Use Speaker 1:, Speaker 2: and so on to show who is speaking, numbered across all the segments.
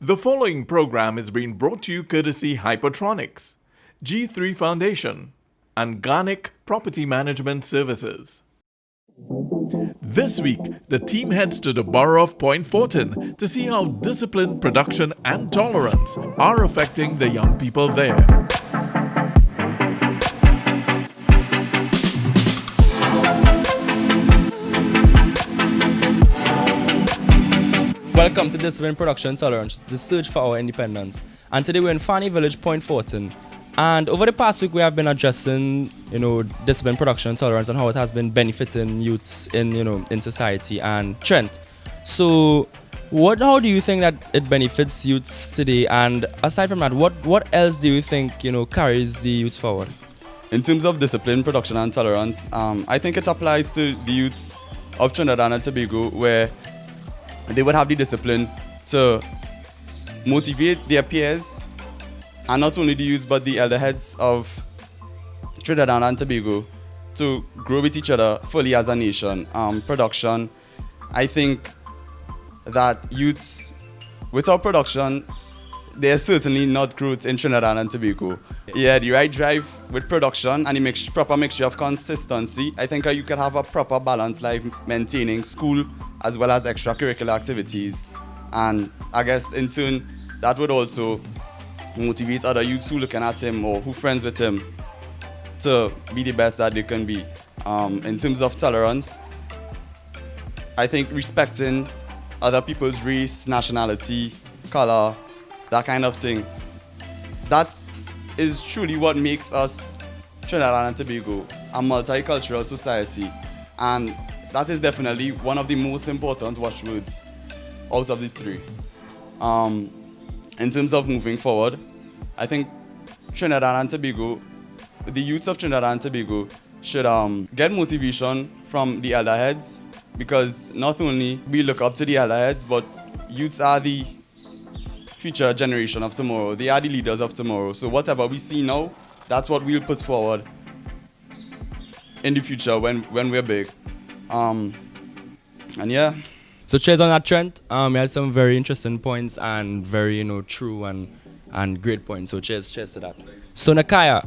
Speaker 1: The following program is being brought to you courtesy Hypertronics, G3 Foundation, and Garnick Property Management Services. This week, the team heads to the borough of Point Fortin to see how discipline, production, and tolerance are affecting the young people there.
Speaker 2: Welcome to Discipline, Production, Tolerance, the search for our independence. And today we're in Fanny Village, Point Fortin. And over the past week we have been addressing, discipline, production, tolerance, and how it has been benefiting youths in society. And Trent, so how do you think that it benefits youths today? And aside from that, what else do you think carries the youths forward?
Speaker 3: In terms of discipline, production, and tolerance, I think it applies to the youths of Trinidad and Tobago, where they would have the discipline to motivate their peers, and not only the youths but the elder heads of Trinidad and Tobago to grow with each other fully as a nation. Production, I think that youths without production, there's certainly not growth in Trinidad and Tobago. Yeah, the right drive with production and the proper mixture of consistency, I think you can have a proper balanced life maintaining school as well as extracurricular activities. And I guess in turn, that would also motivate other youths who looking at him or who friends with him to be the best that they can be. In terms of tolerance, I think respecting other people's race, nationality, color, that kind of thing, that is truly what makes us Trinidad and Tobago a multicultural society. And that is definitely one of the most important watchwords out of the three. In terms of moving forward, I think Trinidad and Tobago, the youths of Trinidad and Tobago should get motivation from the elder heads, because not only we look up to the elder heads, but youths are the future generation of tomorrow. They are the leaders of tomorrow. So whatever we see now, that's what we'll put forward in the future when we're big. And yeah.
Speaker 2: So cheers on that, Trent. You had some very interesting points and very true and great points. So cheers to that. So Nakaya,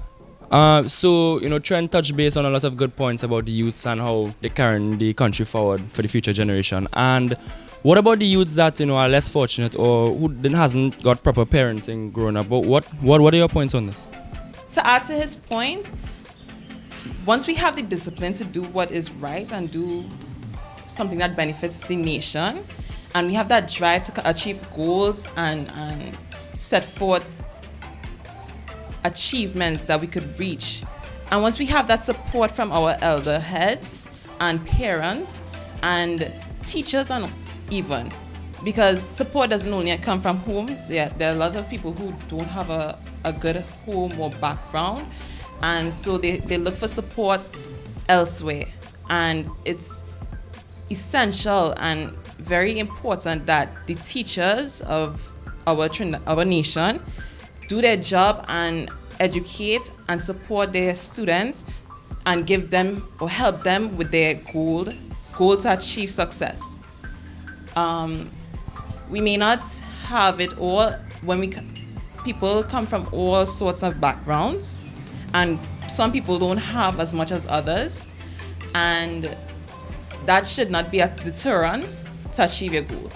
Speaker 2: Trent touched base on a lot of good points about the youths and how they carry the country forward for the future generation. And what about the youths that are less fortunate or who hasn't got proper parenting growing up? But what are your points on this?
Speaker 4: To add to his point, once we have the discipline to do what is right and do something that benefits the nation, and we have that drive to achieve goals and set forth achievements that we could reach, and once we have that support from our elder heads and parents and teachers, and even because support doesn't only come from home, there are a lot of people who don't have a good home or background, and so they look for support elsewhere. And it's essential and very important that the teachers of our nation do their job and educate and support their students and give them or help them with their goal to achieve success. We may not have it all when people come from all sorts of backgrounds, and some people don't have as much as others, and that should not be a deterrent to achieve your goal.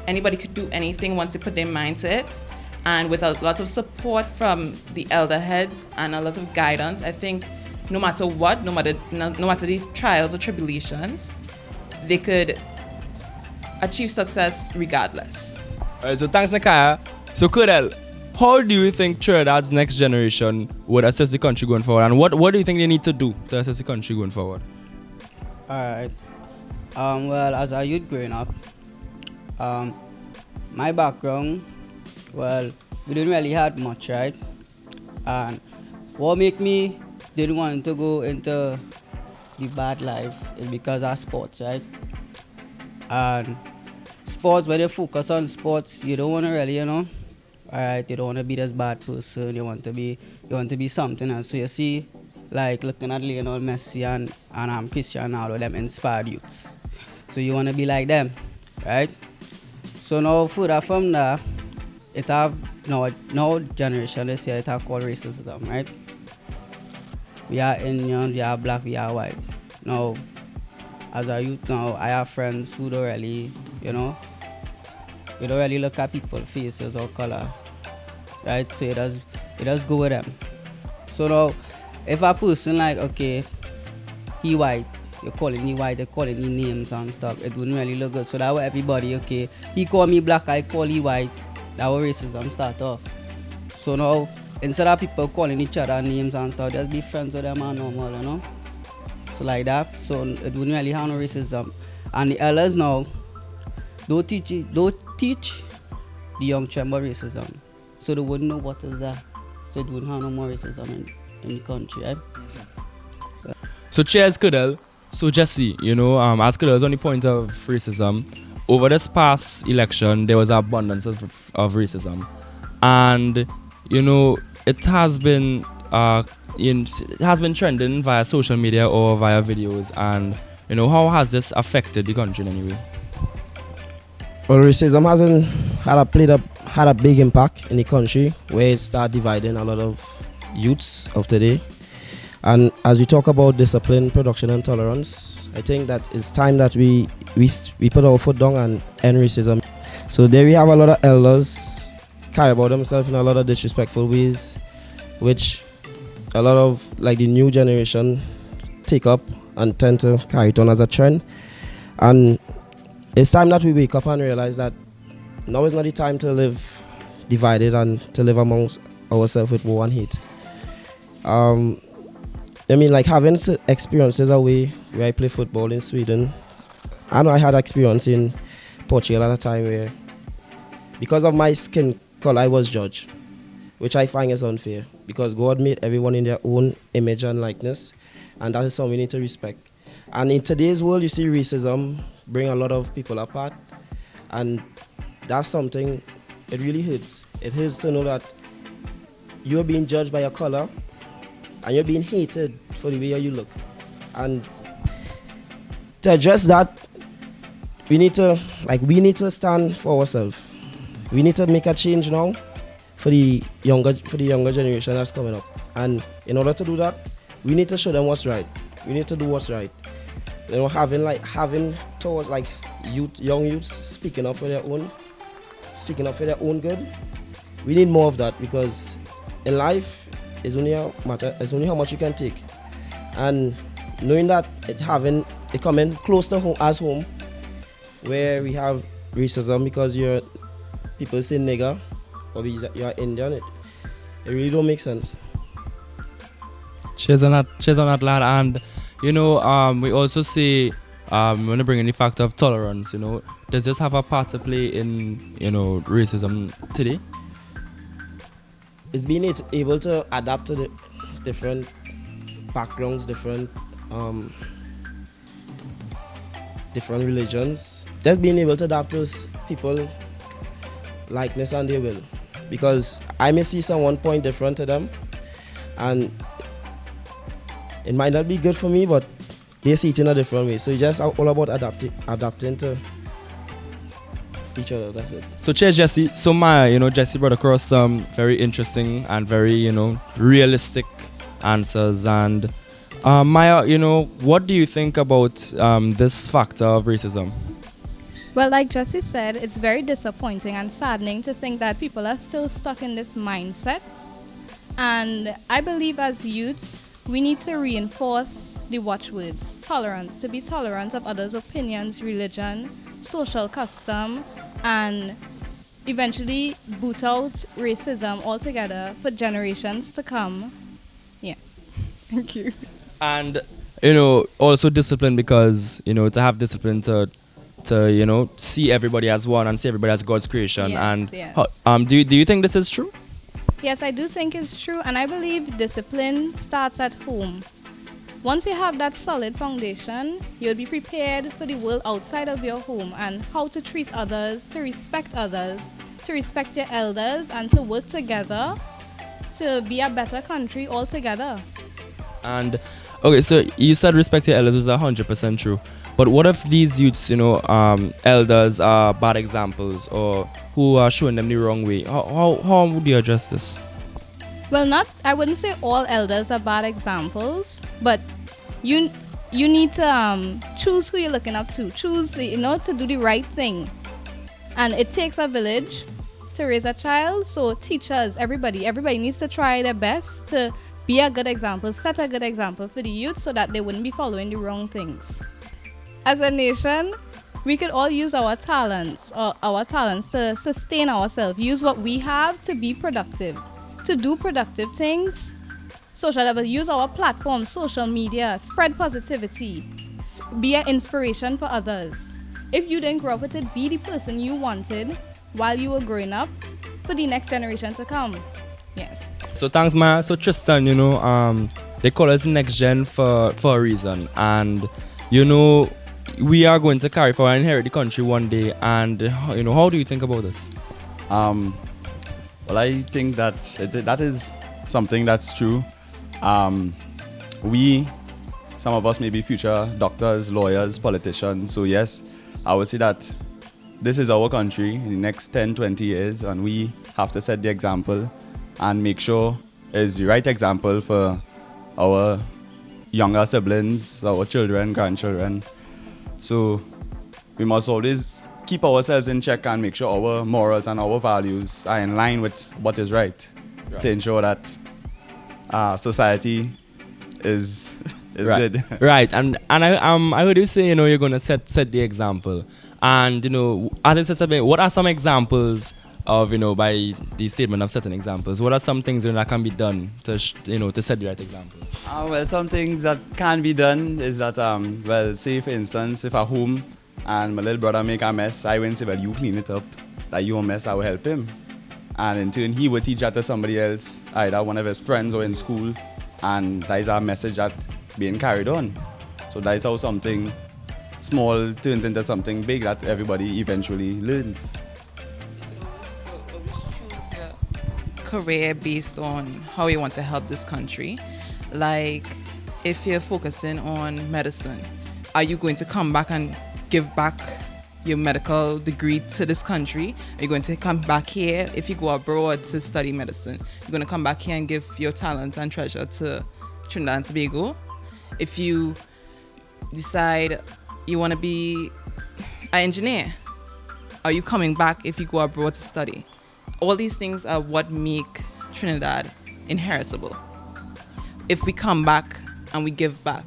Speaker 4: Anybody could do anything once they put their mind to it, and with a lot of support from the elder heads and a lot of guidance, I think no matter what, no matter these trials or tribulations, they could achieve success regardless.
Speaker 2: All right, so thanks, Nakaya. So Kodel, how do you think Trinidad's next generation would assess the country going forward, and what do you think they need to do to assess the country going forward?
Speaker 5: Alright. Well, as a youth growing up, my background, well, we didn't really have much, right? And what made me didn't want to go into the bad life is because of sports, right? And sports, when you focus on sports, you don't want to really, alright, you don't want to be this bad person, you want to be something else. So you see, like looking at Lionel Messi and Cristiano Ronaldo, them inspired youths. So you want to be like them, right? So now further from that, it have now generation this year it have called racism, right? We are Indian, we are black, we are white. Now, as a youth now, I have friends who don't really, we don't really look at people's faces or color, right? So it does go with them. So now, if a person like, okay, he white, you're calling me white, they're calling me names and stuff, it wouldn't really look good. So that way everybody, okay, he call me black, I call he white, that way racism start off. So now, instead of people calling each other names and stuff, just be friends with them and normal, So like that, so it wouldn't really have no racism. And the elders now, don't teach the young children about racism. So they wouldn't know what is that. So it wouldn't have no more racism in the country, right?
Speaker 2: So cheers, Kudel. So Jesse, as Kudel was on the point of racism, over this past election, there was an abundance of racism. And, it has been trending via social media or via videos. And, how has this affected the country in any way?
Speaker 6: Well, racism hasn't had a big impact in the country where it started dividing a lot of youths of today. And as we talk about discipline, production and tolerance, I think that it's time that we put our foot down and end racism. So there we have a lot of elders carry about themselves in a lot of disrespectful ways, which a lot of like the new generation take up and tend to carry it on as a trend. And it's time that we wake up and realize that now is not the time to live divided and to live amongst ourselves with war and hate. Having experiences away where I play football in Sweden, I know I had experience in Portugal at a time where, because of my skin color, I was judged, which I find is unfair because God made everyone in their own image and likeness, and that is something we need to respect. And in today's world, you see racism bring a lot of people apart, and that's something, it really hurts. It hurts to know that you're being judged by your color and you're being hated for the way you look. And to address that, we need to stand for ourselves. We need to make a change now for the younger generation that's coming up. And in order to do that, we need to show them what's right. We need to do what's right. Having towards young youths speaking up for their own good. We need more of that because in life it's only how much you can take. And knowing that it coming close to home where we have racism because people say nigger or you're Indian, it really don't make sense.
Speaker 2: Cheers on that, lad. And we also say we want to bring in the factor of tolerance. Does this have a part to play in racism today?
Speaker 6: It's being able to adapt to the different backgrounds, different religions. Just being able to adapt to people likeness and their will, because I may see someone point different to them, and it might not be good for me, but they see it in a different way. So it's just all about adapting to each other. That's it.
Speaker 2: So cheers, Jesse. So Maya, Jesse brought across some very interesting and very, realistic answers. And Maya, what do you think about this factor of racism?
Speaker 7: Well, like Jesse said, it's very disappointing and saddening to think that people are still stuck in this mindset. And I believe as youths, we need to reinforce the watchwords: tolerance, to be tolerant of others' opinions, religion, social custom, and eventually boot out racism altogether for generations to come. Yeah. Thank you.
Speaker 2: And, also discipline, because, to have discipline to see everybody as one and see everybody as God's creation.
Speaker 7: Yes,
Speaker 2: and
Speaker 7: yes.
Speaker 2: Do you think this is true?
Speaker 7: Yes, I do think it's true, and I believe discipline starts at home. Once you have that solid foundation, you'll be prepared for the world outside of your home and how to treat others, to respect your elders, and to work together to be a better country altogether.
Speaker 2: And okay, so you said respect your elders was 100% true. But what if these youths, elders are bad examples or who are showing them the wrong way? How would you address this?
Speaker 7: Well, I wouldn't say all elders are bad examples, but you need to choose who you're looking up to. Choose, to do the right thing. And it takes a village to raise a child. So teachers, everybody needs to try their best to be a good example, set a good example for the youth so that they wouldn't be following the wrong things. As a nation, we could all use our talents to sustain ourselves. Use what we have to be productive, to do productive things. Social level, use our platform, social media, spread positivity, be an inspiration for others. If you didn't grow up with it, be the person you wanted while you were growing up for the next generation to come. Yes.
Speaker 2: So thanks, Maya. So Tristan, they call us next gen for a reason, and we are going to carry forward and inherit the country one day. And how do you think about this?
Speaker 3: Well, I think that that is something that's true. Some of us may be future doctors, lawyers, politicians. So yes, I would say that this is our country in the next 10, 20 years, and we have to set the example and make sure it's the right example for our younger siblings, our children, grandchildren. So we must always keep ourselves in check and make sure our morals and our values are in line with what is right. To ensure that society is
Speaker 2: right.
Speaker 3: good.
Speaker 2: Right, and I heard you say you're gonna set the example, and as I said, what are some examples of by the statement of setting examples? What are some things that can be done to to set the right example?
Speaker 3: Well, some things that can be done is that say for instance, if at home and my little brother make a mess, I wouldn't say, well, you clean it up, like you a mess, I will help him. And in turn, he would teach that to somebody else, either one of his friends or in school, and that is our message that being carried on. So that is how something small turns into something big that everybody eventually learns.
Speaker 4: Choose your career based on how you want to help this country. Like, if you're focusing on medicine, are you going to come back and give back your medical degree to this country? Are you going to come back here? If you go abroad to study medicine, you're going to come back here and give your talent and treasure to Trinidad and Tobago? If you decide you want to be an engineer, are you coming back if you go abroad to study? All these things are what make Trinidad inheritable. If we come back and we give back.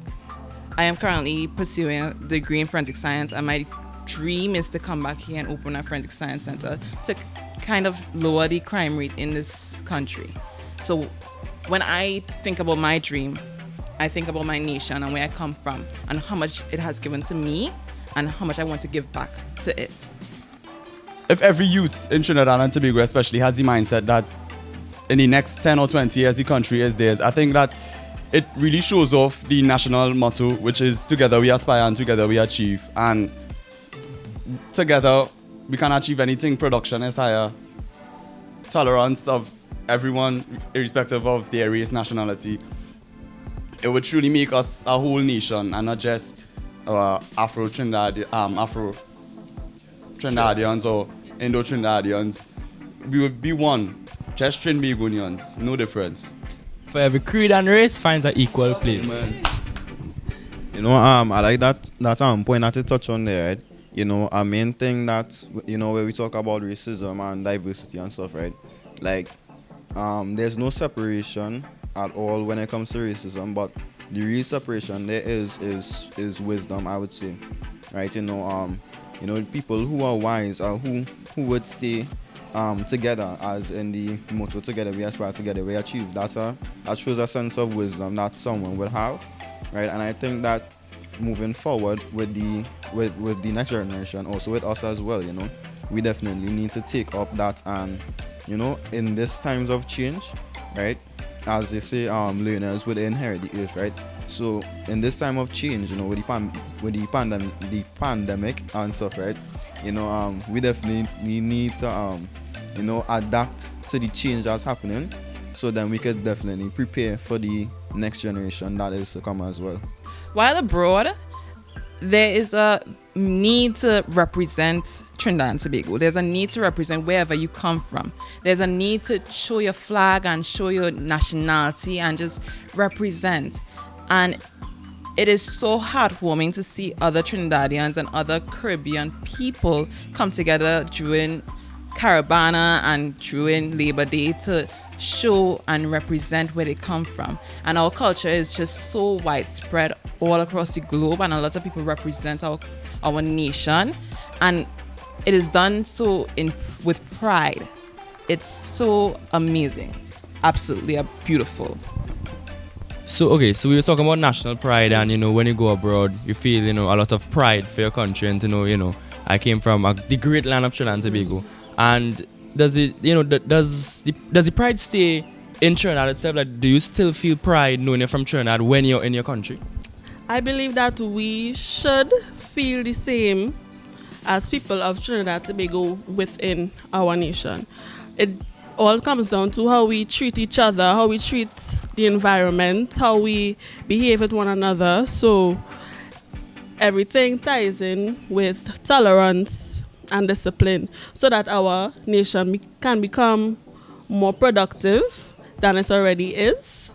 Speaker 4: I am currently pursuing a degree in forensic science, and my dream is to come back here and open a forensic science center to kind of lower the crime rate in this country. So when I think about my dream, I think about my nation and where I come from and how much it has given to me and how much I want to give back to it.
Speaker 3: If every youth in Trinidad and Tobago especially has the mindset that in the next 10 or 20 years the country is theirs, I think that it really shows off the national motto, which is together we aspire and together we achieve. And together we can achieve anything. Production is higher, tolerance of everyone irrespective of their race, nationality. It would truly make us a whole nation and not just Afro-Trinidadians or Indo-Trinidadians. We would be one, just Trinbagonians, no difference.
Speaker 2: For every creed and race finds an equal place.
Speaker 8: I like that point that you touch on there, right? A main thing that where we talk about racism and diversity and stuff, right? Like, there's no separation at all when it comes to racism, but the real separation there is wisdom, I would say, right? People who are wise or who would stay together, as in the motto, together we aspire, together we achieve. That shows a sense of wisdom that someone will have, right? And I think that moving forward with the next generation, also with us as well, we definitely need to take up that. And in these times of change, right, as they say, learners will inherit the earth, right? So in this time of change, with the pandemic and stuff, right, we definitely need to adapt to the change that's happening, so then we could definitely prepare for the next generation that is to come as well.
Speaker 4: While abroad, there is a need to represent Trinidad and Tobago. There's a need to represent wherever you come from. There's a need to show your flag and show your nationality and just represent. And it is so heartwarming to see other Trinidadians and other Caribbean people come together during Caravana and during Labor Day to show and represent where they come from. And our culture is just so widespread all across the globe, and a lot of people represent our nation, and it is done so with pride. It's so amazing, absolutely beautiful.
Speaker 2: So okay, so we were talking about national pride, and when you go abroad, you feel a lot of pride for your country, and to know I came from the great land of Trinidad and Tobago. And does it does the pride stay in Trinidad itself? Like, do you still feel pride knowing you're from Trinidad when you're in your country?
Speaker 9: I believe that we should feel the same as people of Trinidad and Tobago within our nation. It all comes down to how we treat each other, how we treat the environment, how we behave with one another. So everything ties in with tolerance and discipline so that our nation can become more productive than it already is.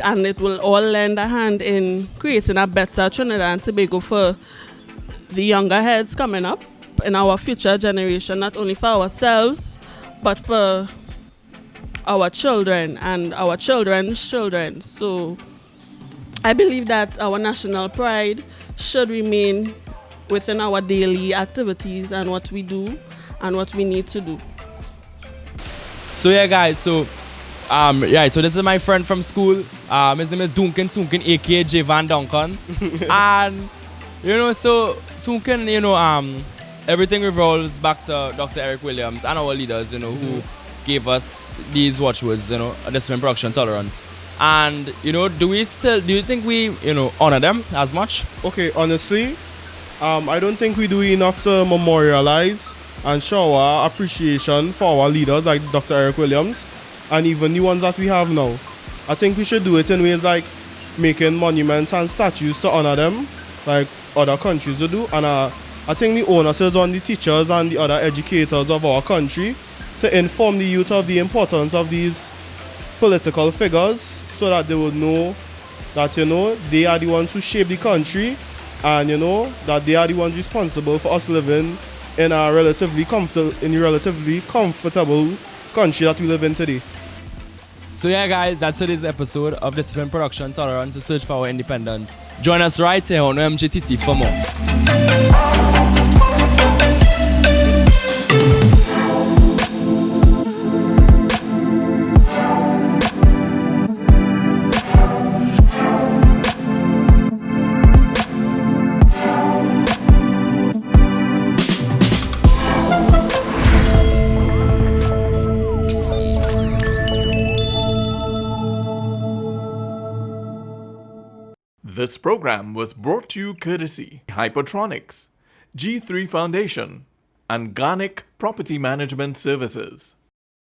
Speaker 9: And it will all lend a hand in creating a better Trinidad and Tobago for the younger heads coming up in our future generation, not only for ourselves, but for our children and our children's children. So I believe that our national pride should remain within our daily activities and what we do and what we need to do.
Speaker 2: So yeah, guys, so this is my friend from school. His name is Duncan Sunken, aka J Van Duncan. And so Sunken, everything revolves back to Dr. Eric Williams and our leaders, who gave us these watchwords, discipline, production, tolerance. And do you think we honor them as much?
Speaker 10: Okay, honestly, I don't think we do enough to memorialize and show our appreciation for our leaders like Dr. Eric Williams and even the ones that we have now. I think we should do it in ways like making monuments and statues to honor them, like other countries do. And I think the onus is on the teachers and the other educators of our country to inform the youth of the importance of these political figures so that they would know that, they are the ones who shape the country and, that they are the ones responsible for us living in a relatively comfortable country that we live in today.
Speaker 2: So yeah, guys, that's today's episode of Discipline, Production, Tolerance, the Search for Our Independence. Join us right here on MGTT for more.
Speaker 1: This program was brought to you courtesy Hypertronics, G3 Foundation, and Garnick Property Management Services.